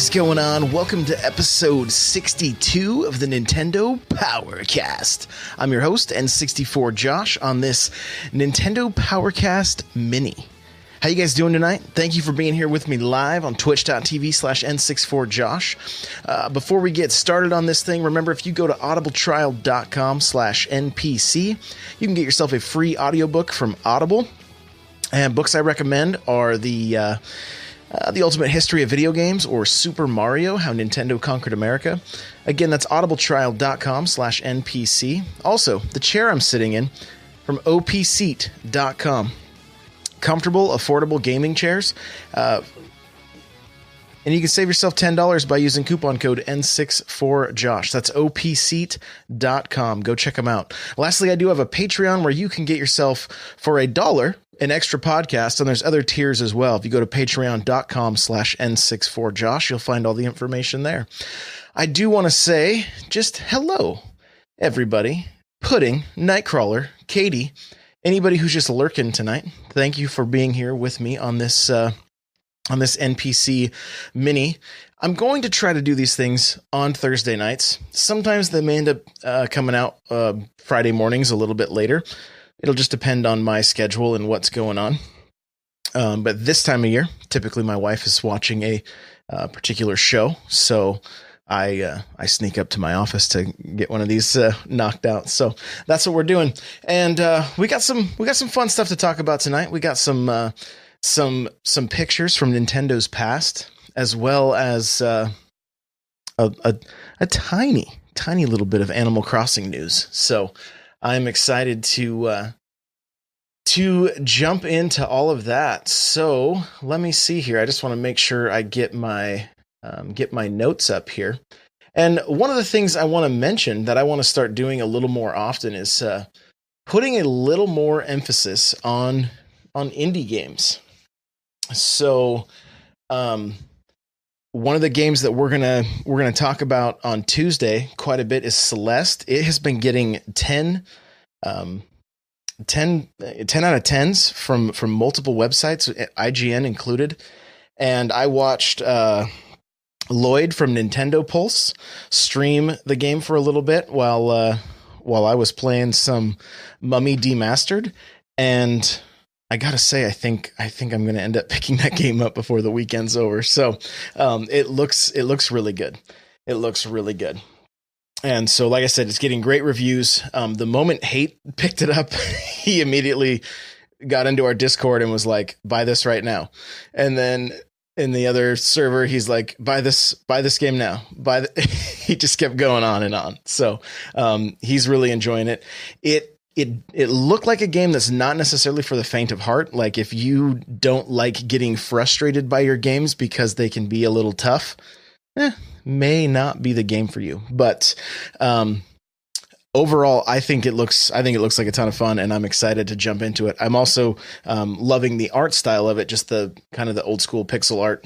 is going on? Welcome to episode 62 of the Nintendo Powercast. I'm your host, N64 Josh, on this Nintendo Powercast Mini. How you guys doing tonight? Thank you for being here with me live on twitch.tv/N64Josh. Before we get started on this thing, remember, if you go to audibletrial.com/NPC, you can get yourself a free audiobook from Audible. And books I recommend are the Ultimate History of Video Games, or Super Mario, How Nintendo Conquered America. Again, that's audibletrial.com/NPC. Also, the chair I'm sitting in from opseat.com. Comfortable, affordable gaming chairs. And you can save yourself $10 by using coupon code N64Josh. That's opseat.com. Go check them out. Lastly, I do have a Patreon where you can get yourself, for $1, an extra podcast, and there's other tiers as well. If you go to patreon.com/N64Josh, you'll find all the information there. I do want to say just hello, everybody. Pudding, Nightcrawler, Katie, anybody who's just lurking tonight. Thank you for being here with me on this NPC mini. I'm going to try to do these things on Thursday nights. Sometimes they may end up coming out Friday mornings a little bit later. It'll just depend on my schedule and what's going on. But this time of year, typically my wife is watching a particular show, so I sneak up to my office to get one of these knocked out. So that's what we're doing. And we got some fun stuff to talk about tonight. We got some pictures from Nintendo's past, as well as a tiny little bit of Animal Crossing news. So I'm excited to jump into all of that. So let me see here. I just want to make sure I get my notes up here. And one of the things I want to mention that I want to start doing a little more often is putting a little more emphasis on indie games. So one of the games that we're gonna talk about on Tuesday quite a bit is Celeste. It has been getting 10 out of 10s from multiple websites, IGN included. And I watched Lloyd from Nintendo Pulse stream the game for a little bit while I was playing some Mummy Demastered, and I gotta say, I think I'm gonna end up picking that game up before the weekend's over. So it looks really good. It looks really good. And so, like I said, it's getting great reviews. The moment Hate picked it up, he immediately got into our Discord and was like, "Buy this right now." And then in the other server, he's like, buy this game now. He just kept going on and on. So he's really enjoying it. It looked like a game that's not necessarily for the faint of heart. Like, if you don't like getting frustrated by your games because they can be a little tough, may not be the game for you. But overall, I think it looks like a ton of fun, and I'm excited to jump into it. I'm also loving the art style of it, just the kind of the old school pixel art.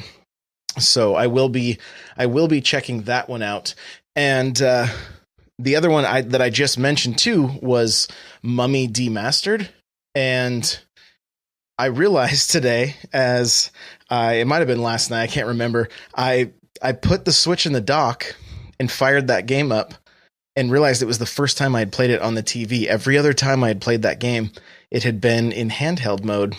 So I will be checking that one out. And the other one that I just mentioned too was Mummy Demastered, and I realized today, it might have been last night, I can't remember. I put the Switch in the dock and fired that game up, and realized it was the first time I had played it on the TV. Every other time I had played that game, it had been in handheld mode.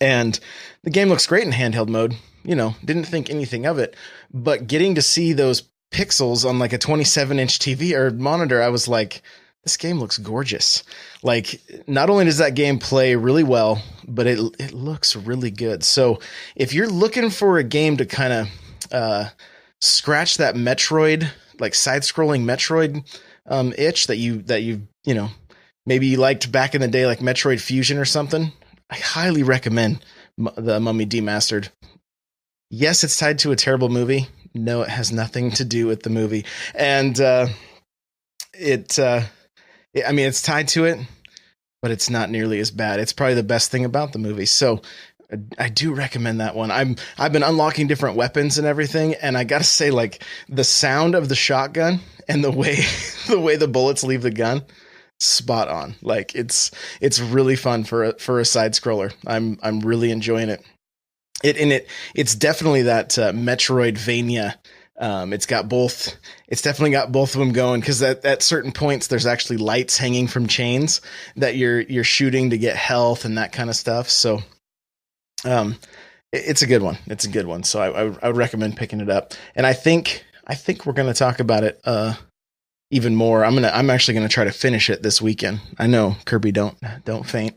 And the game looks great in handheld mode. You know, didn't think anything of it. But getting to see those pixels on like a 27-inch TV or monitor, I was like, this game looks gorgeous. Like, not only does that game play really well, but it looks really good. So if you're looking for a game to kind of scratch that Metroid, like side-scrolling Metroid itch that you maybe you liked back in the day, like Metroid Fusion or something, I highly recommend the Mummy Demastered. Yes, it's tied to a terrible movie. No, it has nothing to do with the movie. And it's tied to it, but it's not nearly as bad. It's probably the best thing about the movie. So I do recommend that one. I've been unlocking different weapons and everything, and I gotta say, like, the sound of the shotgun and the way the bullets leave the gun, spot on. Like, it's really fun for a side scroller. I'm really enjoying it. It's definitely that Metroidvania. It's definitely got both of them going, because at certain points there's actually lights hanging from chains that you're shooting to get health and that kind of stuff. So um, it's a good one. It's a good one. So I would recommend picking it up. And I think we're gonna talk about it even more. I'm actually gonna try to finish it this weekend. I know, Kirby, don't faint.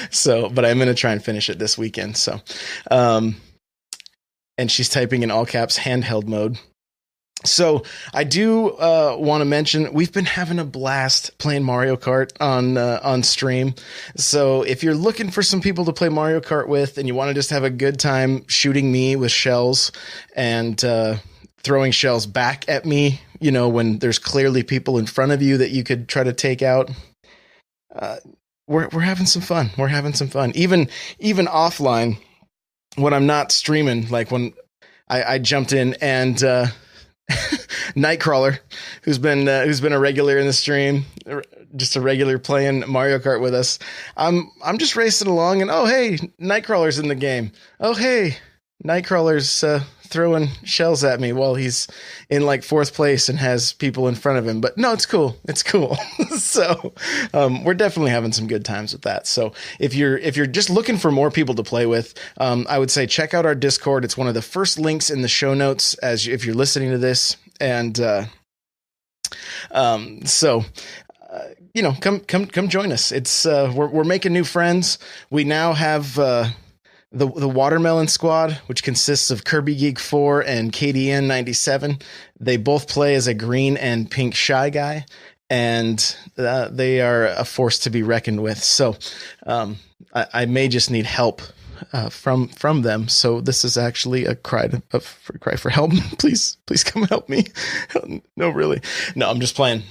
So, but I'm gonna try and finish it this weekend. So, and she's typing in all caps handheld mode. So I do want to mention we've been having a blast playing Mario Kart on stream. So if you're looking for some people to play Mario Kart with, and you want to just have a good time shooting me with shells and throwing shells back at me, when there's clearly people in front of you that you could try to take out, we're having some fun. We're having some fun. Even offline, when I'm not streaming, like when I jumped in and Nightcrawler, who's been a regular in the stream, just a regular playing Mario Kart with us. I'm just racing along, and oh hey, Nightcrawler's in the game. Oh hey, Nightcrawler's throwing shells at me while he's in like 4th place and has people in front of him. But no, it's cool. It's cool. So we're definitely having some good times with that. So if you're just looking for more people to play with, I would say check out our Discord. It's one of the first links in the show notes if you're listening to this. And so come join us. It's we're making new friends. We now have the Watermelon Squad, which consists of Kirby Geek 4 and KDN 97. They both play as a green and pink Shy Guy, and they are a force to be reckoned with. So I may just need help from them. So this is actually a cry for help. Please come help me. No, really. No, I'm just playing.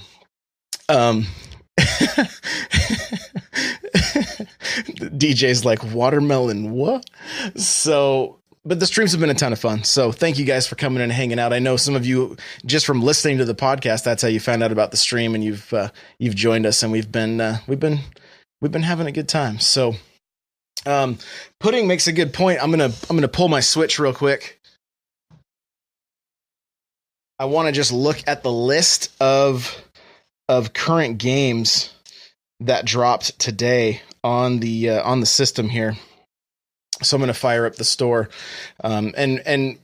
DJ's like, watermelon what? So, but the streams have been a ton of fun. So thank you guys for coming and hanging out. I know some of you, just from listening to the podcast, that's how you found out about the stream, and you've joined us, and we've been having a good time. So Pudding makes a good point. I'm gonna pull my Switch real quick. I want to just look at the list of current games that dropped today on the system here. So I'm going to fire up the store, and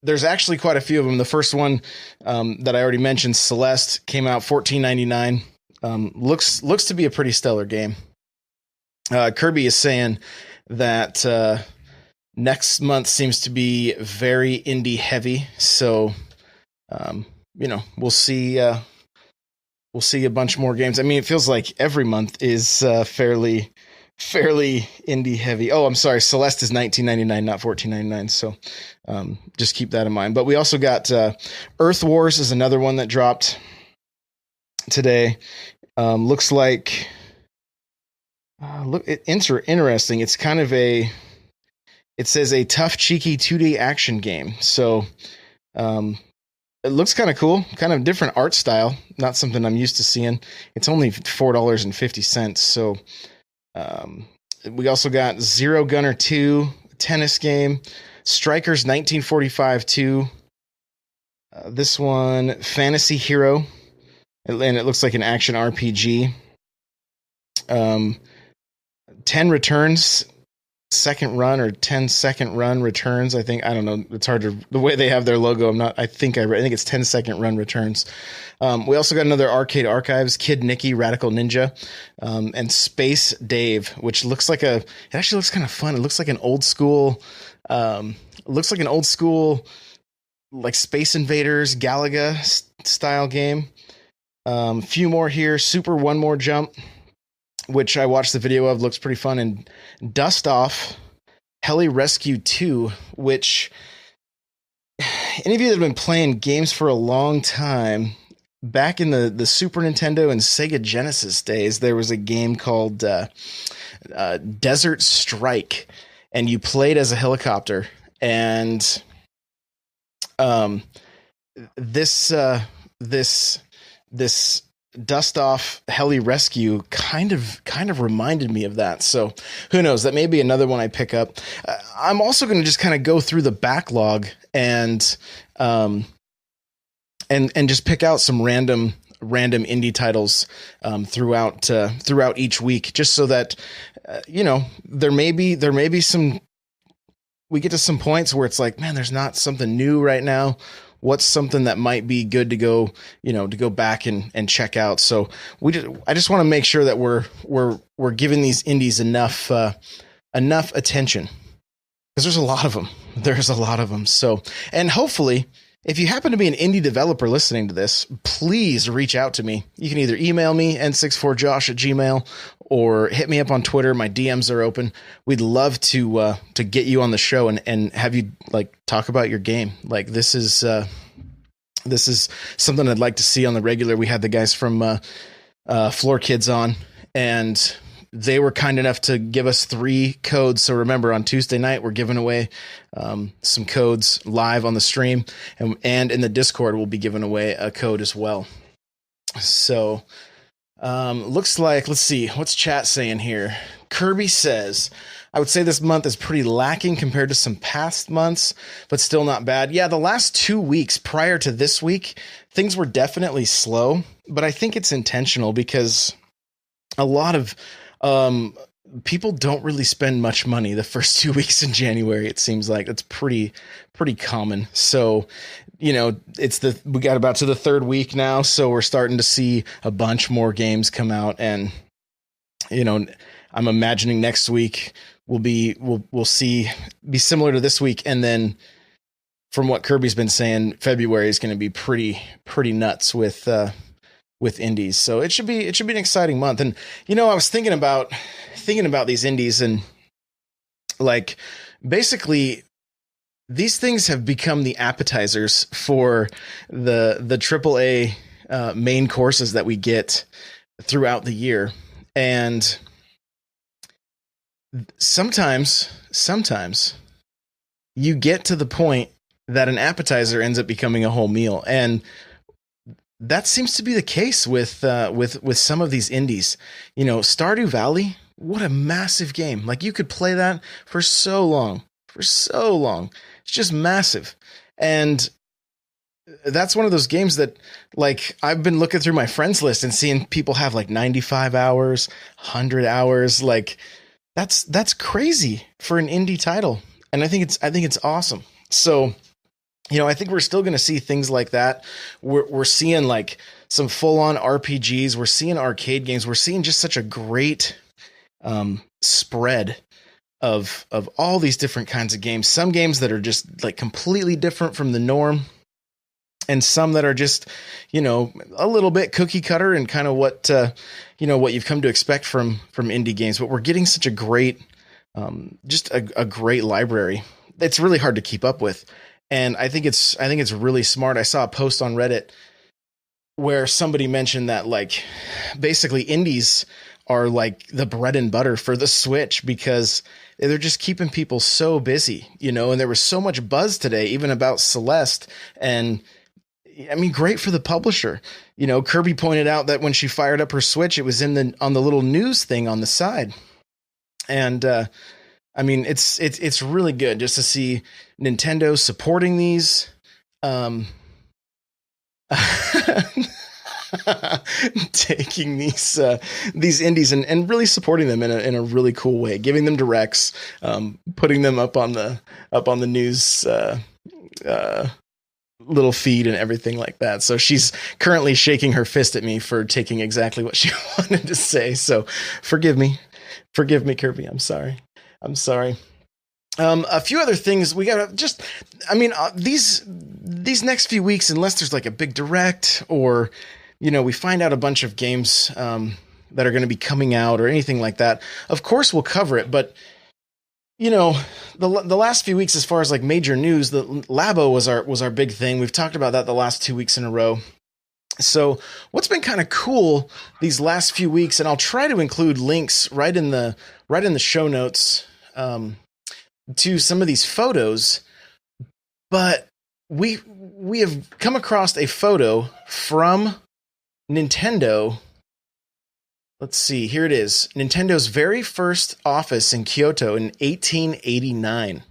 there's actually quite a few of them. The first one that I already mentioned, Celeste, came out $14.99. Looks to be a pretty stellar game. Kirby is saying that next month seems to be very indie heavy. So we'll see. We'll see a bunch more games. I mean, it feels like every month is fairly indie heavy. Oh, I'm sorry. Celeste is $19.99, not $14.99. So just keep that in mind. But we also got Earth Wars is another one that dropped today. Looks like interesting. It's kind of it says a tough, cheeky 2D action game. So it looks kind of cool, kind of different art style. Not something I'm used to seeing. It's only $4.50. So we also got Zero Gunner 2, tennis game, Strikers 1945 2. This one, Fantasy Hero, and it looks like an action RPG. 10 returns. Second run or 10 second run returns. I don't know. It's hard to, the way they have their logo. I think it's 10 second run returns. We also got another Arcade Archives, Kid Nicky, Radical Ninja, and Space Dave, which it actually looks kind of fun. It looks like an old school, like Space Invaders, Galaga style game. Few more here. Super One More Jump, which I watched the video of, looks pretty fun, and Dust Off, Heli Rescue 2, which any of you that have been playing games for a long time, back in the Super Nintendo and Sega Genesis days, there was a game called Desert Strike, and you played as a helicopter, and this Dust Off Heli Rescue kind of reminded me of that. So who knows? That may be another one I pick up. I'm also going to just kind of go through the backlog and just pick out some random indie titles throughout each week, just so that there may be some, we get to some points where it's like, man, there's not something new right now. What's something that might be good to go back and check out? So I just want to make sure that we're giving these indies enough attention, because there's a lot of them. There's a lot of them. So, and hopefully, if you happen to be an indie developer listening to this, please reach out to me. You can either email me n64josh@gmail.com or hit me up on Twitter. My DMs are open. We'd love to get you on the show and have you like talk about your game. Like this is something I'd like to see on the regular. We had the guys from Floor Kids on, and they were kind enough to give us 3 codes. So remember, on Tuesday night, we're giving away some codes live on the stream, and in the Discord, we'll be giving away a code as well. So looks like, let's see, what's chat saying here? Kirby says, I would say this month is pretty lacking compared to some past months, but still not bad. Yeah, the last 2 weeks prior to this week, things were definitely slow, but I think it's intentional because a lot of people don't really spend much money the first 2 weeks in January. It seems like it's pretty common. So, we got about to the 3rd week now. So we're starting to see a bunch more games come out, and, I'm imagining next week we'll be similar to this week. And then from what Kirby's been saying, February is going to be pretty nuts with indies. So it should be an exciting month. And, I was thinking about these indies, and like, basically these things have become the appetizers for the AAA main courses that we get throughout the year. And sometimes you get to the point that an appetizer ends up becoming a whole meal. And that seems to be the case with some of these indies. Stardew Valley, what a massive game. Like, you could play that for so long. It's just massive. And that's one of those games that, like, I've been looking through my friends list and seeing people have like 95 hours, 100 hours. Like, that's crazy for an indie title. And I think it's awesome. So, I think we're still going to see things like that. We're seeing like some full-on RPGs. We're seeing arcade games. We're seeing just such a great spread of all these different kinds of games. Some games that are just like completely different from the norm, and some that are just, a little bit cookie cutter and kind of what you've come to expect from indie games. But we're getting such a great, just a great library. It's really hard to keep up with. And I think it's really smart. I saw a post on Reddit where somebody mentioned that, like, basically indies are like the bread and butter for the Switch, because they're just keeping people so busy, and there was so much buzz today, even about Celeste. And I mean, great for the publisher. Kirby pointed out that when she fired up her Switch, it was on the little news thing on the side. And, I mean, it's really good just to see Nintendo supporting these, taking these indies and really supporting them in a really cool way, giving them directs, putting them up on the news, little feed and everything like that. So she's currently shaking her fist at me for taking exactly what she wanted to say. So forgive me, Kirby. I'm sorry. A few other things we gotta just, these next few weeks, unless there's like a big direct or, we find out a bunch of games, that are going to be coming out or anything like that, of course we'll cover it. But, the last few weeks, as far as like major news, the Labo was our big thing. We've talked about that the last 2 weeks in a row. So what's been kind of cool these last few weeks, and I'll try to include links right in the show notes, to some of these photos, but we have come across a photo from Nintendo, let's see, here it is. Nintendo's very first office in Kyoto in 1889.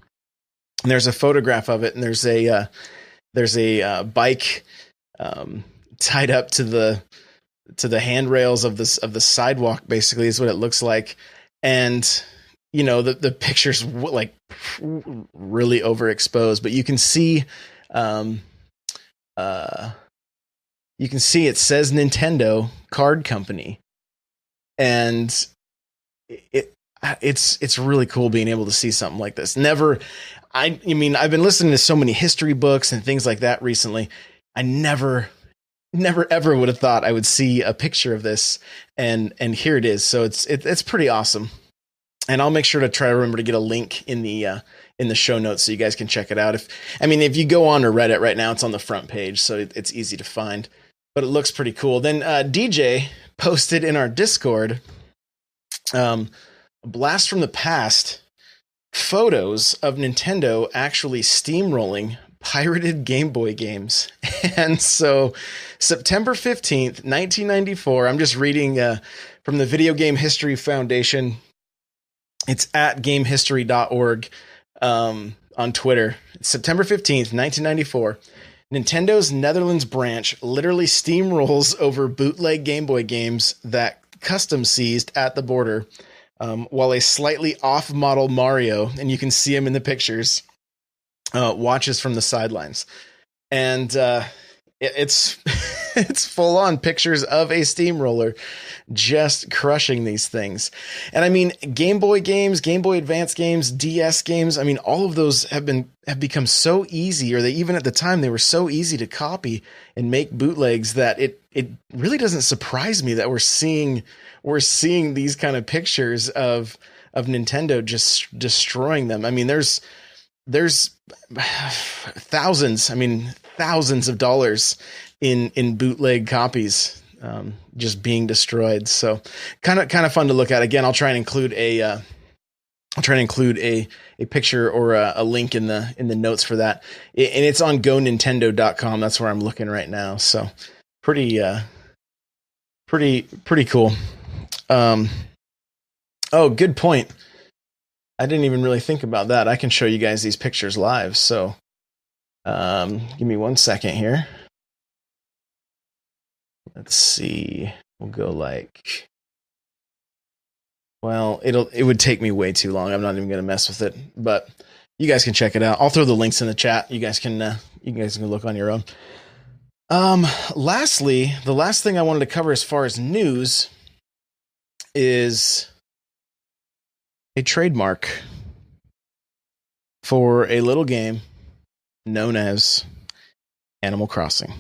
And there's a photograph of it, and there's a bike tied up to the handrails of the sidewalk. Basically, is what it looks like, and the picture's like really overexposed, but you can see it says Nintendo Card Company, and it's really cool being able to see something like this. I mean, I've been listening to so many history books and things like that recently. I never ever would have thought I would see a picture of this, and here it is. So it's pretty awesome. And I'll make sure to try to remember to get a link in the show notes so you guys can check it out. If you go on to Reddit right now, it's on the front page, so it's easy to find. But it looks pretty cool. Then DJ posted in our Discord a blast from the past, photos of Nintendo actually steamrolling pirated Game Boy games. And so September 15th, 1994, I'm just reading from the Video Game History Foundation. It's at gamehistory.org on Twitter. It's September 15th, 1994. Nintendo's Netherlands branch literally steamrolls over bootleg Game Boy games that custom seized at the border, while a slightly off-model Mario, and you can see him in the pictures, watches from the sidelines. And it's it's full-on pictures of a steamroller just crushing these things. And I mean, Game Boy games, Game Boy Advance games, DS games, I mean, all of those have become so easy, or they even at the time they were so easy to copy and make bootlegs, that it really doesn't surprise me that we're seeing these kind of pictures of Nintendo just destroying them. I mean, there's thousands of dollars in bootleg copies just being destroyed. So kind of fun to look at. Again, I'll try and include a picture or a link in the notes for that. And it's on gonintendo.com. That's where I'm looking right now. So pretty cool. Oh, good point. I didn't even really think about that. I can show you guys these pictures live. So give me 1 second here. Let's see. We'll go it would take me way too long. I'm not even going to mess with it, but you guys can check it out. I'll throw the links in the chat. You guys can look on your own. Lastly, the last thing I wanted to cover as far as news is a trademark for a little game known as Animal Crossing.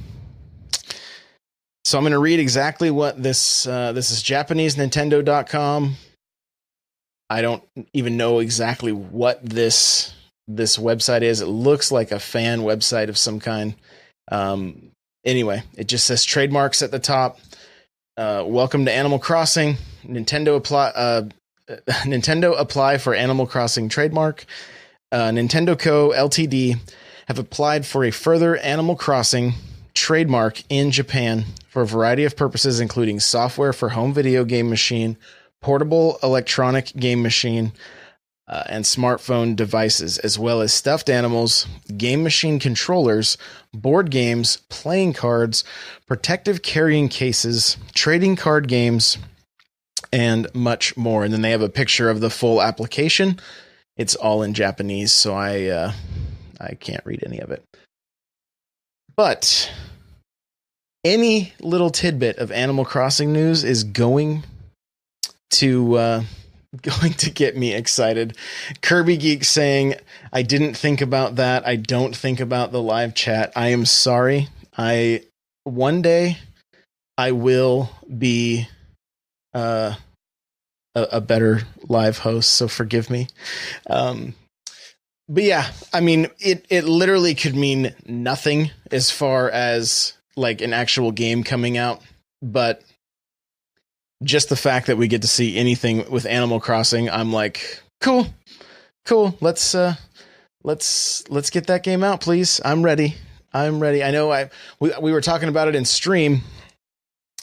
So I'm going to read exactly what this is. Japanese Nintendo.com. I don't even know exactly what this website is. It looks like a fan website of some kind. Anyway, it just says trademarks at the top. Welcome to Animal Crossing. Nintendo apply for Animal Crossing trademark. Nintendo Co. Ltd. have applied for a further Animal Crossing trademark in Japan for a variety of purposes, including software for home video game machine, portable electronic game machine, and smartphone devices, as well as stuffed animals, game machine controllers, board games, playing cards, protective carrying cases, trading card games, and much more. And then they have a picture of the full application. It's all in Japanese, so I can't read any of it. But any little tidbit of Animal Crossing news is going to get me excited. Kirby Geek saying, I didn't think about that. I don't think about the live chat. I am sorry. One day I will be a better live host, so forgive me. But yeah, I mean, it literally could mean nothing as far as like an actual game coming out, but just the fact that we get to see anything with Animal Crossing, I'm like, cool. Let's get that game out, please. I'm ready. I know we were talking about it in stream,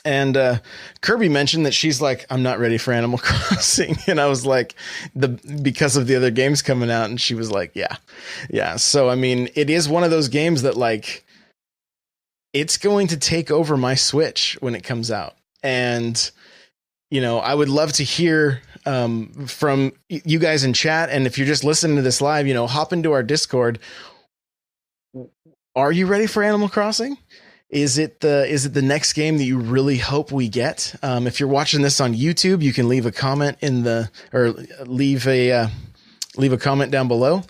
And Kirby mentioned that she's like, I'm not ready for Animal Crossing. And I was like, because of the other games coming out. And she was like, yeah. So, I mean, it is one of those games that like, it's going to take over my Switch when it comes out. And, you know, I would love to hear from you guys in chat. And if you're just listening to this live, you know, hop into our Discord. Are you ready for Animal Crossing? Is it the next game that you really hope we get? If you're watching this on YouTube, you can leave a comment leave a comment down below.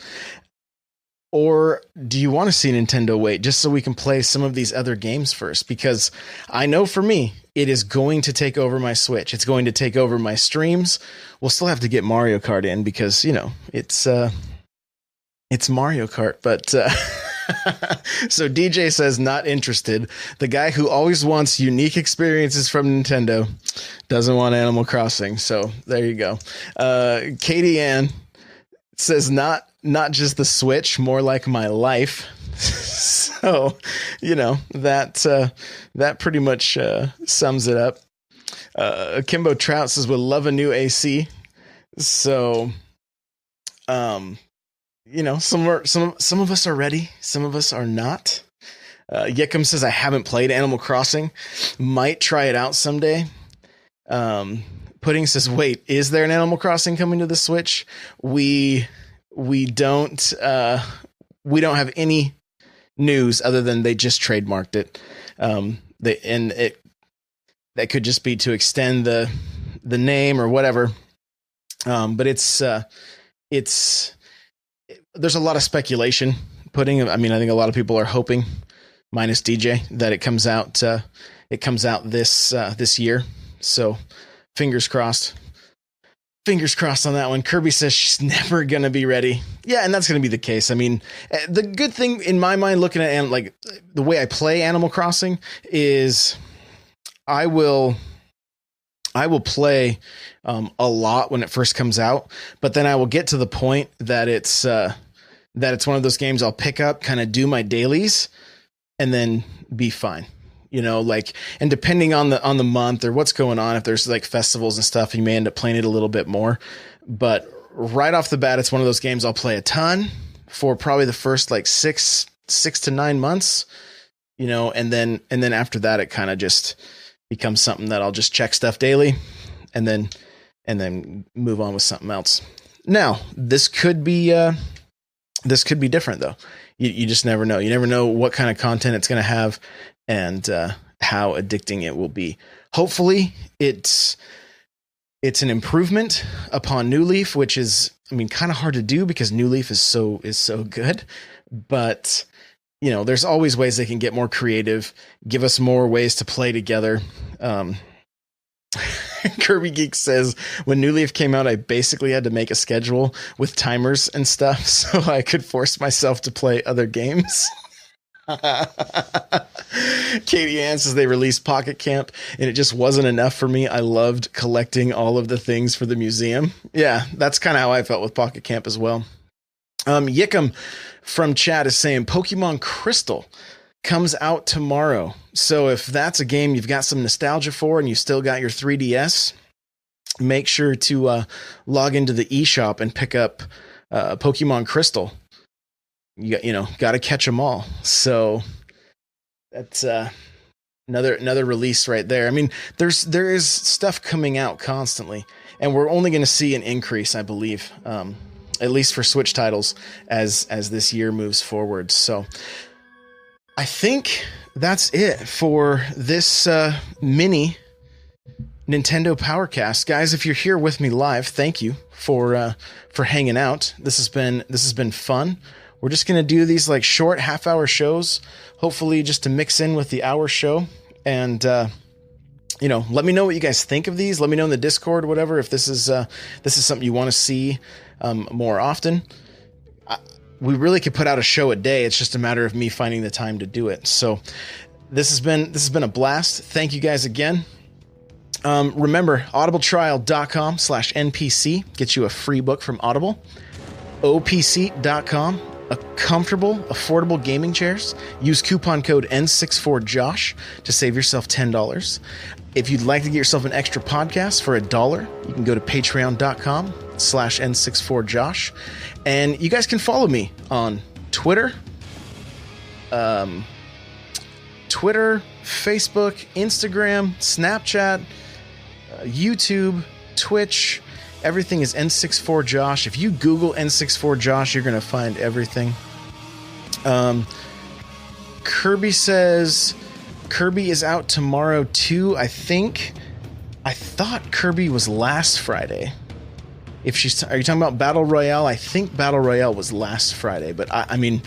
Or do you want to see Nintendo wait just so we can play some of these other games first? Because I know for me, it is going to take over my Switch. It's going to take over my streams. We'll still have to get Mario Kart in because, you know, it's Mario Kart, but so DJ says not interested. The guy who always wants unique experiences from Nintendo doesn't want Animal Crossing. So there you go. Katie Ann says not just the Switch, more like my life. So, you know, that pretty much sums it up. Kimbo Trout says would love a new AC. So, you know, some of us are ready, some of us are not. Yikum says I haven't played Animal Crossing, might try it out someday. Pudding says, wait, is there an Animal Crossing coming to the Switch? We don't have any news other than they just trademarked it. That could just be to extend the name or whatever. But it's there's a lot of speculation. I mean, I think a lot of people are hoping, minus DJ, that it comes out this year. So fingers crossed on that one. Kirby says she's never going to be ready. Yeah. And that's going to be the case. I mean, the good thing in my mind, looking at like the way I play Animal Crossing is I will play a lot when it first comes out, but then I will get to the point that it's one of those games I'll pick up, kind of do my dailies, and then be fine. You know, like, and depending on the month or what's going on, if there's like festivals and stuff, you may end up playing it a little bit more. But right off the bat, it's one of those games I'll play a ton for probably the first like 6 to 9 months, you know, and then after that, it kind of just becomes something that I'll just check stuff daily and then move on with something else. Now, this could be different though. You just never know. You never know what kind of content it's going to have and how addicting it will be. Hopefully it's an improvement upon New Leaf, which is, I mean, kind of hard to do because New Leaf is so good, but you know, there's always ways they can get more creative, give us more ways to play together. Kirby Geek says, when New Leaf came out, I basically had to make a schedule with timers and stuff so I could force myself to play other games. Katie Ann says they released Pocket Camp and it just wasn't enough for me. I loved collecting all of the things for the museum. Yeah, that's kind of how I felt with Pocket Camp as well. Yikum from chat is saying Pokemon Crystal comes out tomorrow. So if that's a game you've got some nostalgia for and you still got your 3DS, make sure to log into the eShop and pick up Pokemon Crystal. You got to catch them all. So that's another release right there. I mean, there is stuff coming out constantly, and we're only going to see an increase, I believe, at least for Switch titles as this year moves forward. So I think that's it for this mini Nintendo Powercast. Guys, if you're here with me live, thank you for hanging out. This has been fun. We're just going to do these like short half-hour shows, hopefully just to mix in with the hour show. And, let me know what you guys think of these. Let me know in the Discord or whatever, if this is something you want to see more often. We really could put out a show a day. It's just a matter of me finding the time to do it. So this has been a blast. Thank you guys again. Remember, audibletrial.com/NPC gets you a free book from Audible. OPC.com a comfortable, affordable gaming chairs. Use coupon code N64Josh to save yourself $10. If you'd like to get yourself an extra podcast for $1, you can go to patreon.com/N64Josh. And you guys can follow me on Twitter, Facebook, Instagram, Snapchat, YouTube, Twitch. Everything is N64Josh. If you Google N64Josh, you're going to find everything. Kirby says Kirby is out tomorrow too. I thought Kirby was last Friday. Are you talking about Battle Royale? I think Battle Royale was last Friday, but I mean,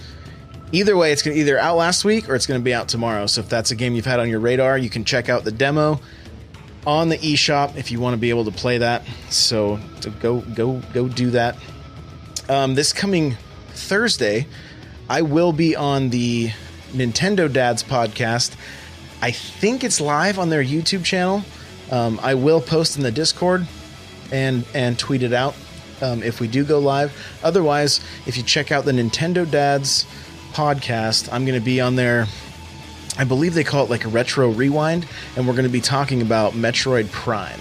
either way, it's going to either out last week or it's going to be out tomorrow. So if that's a game you've had on your radar, you can check out the demo on the eShop if you want to be able to play that. So go do that. This coming Thursday, I will be on the Nintendo Dads podcast. I think it's live on their YouTube channel. I will post in the Discord and tweet it out if we do go live. Otherwise, if you check out the Nintendo Dads podcast, I'm going to be on there. I believe they call it like a retro rewind, and we're going to be talking about Metroid Prime.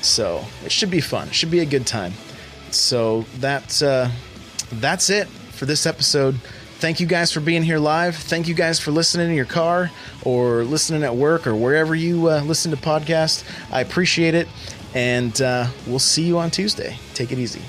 So it should be fun. It should be a good time. So that's it for this episode. Thank you guys for being here live. Thank you guys for listening in your car or listening at work or wherever you listen to podcasts. I appreciate it, and we'll see you on Tuesday. Take it easy.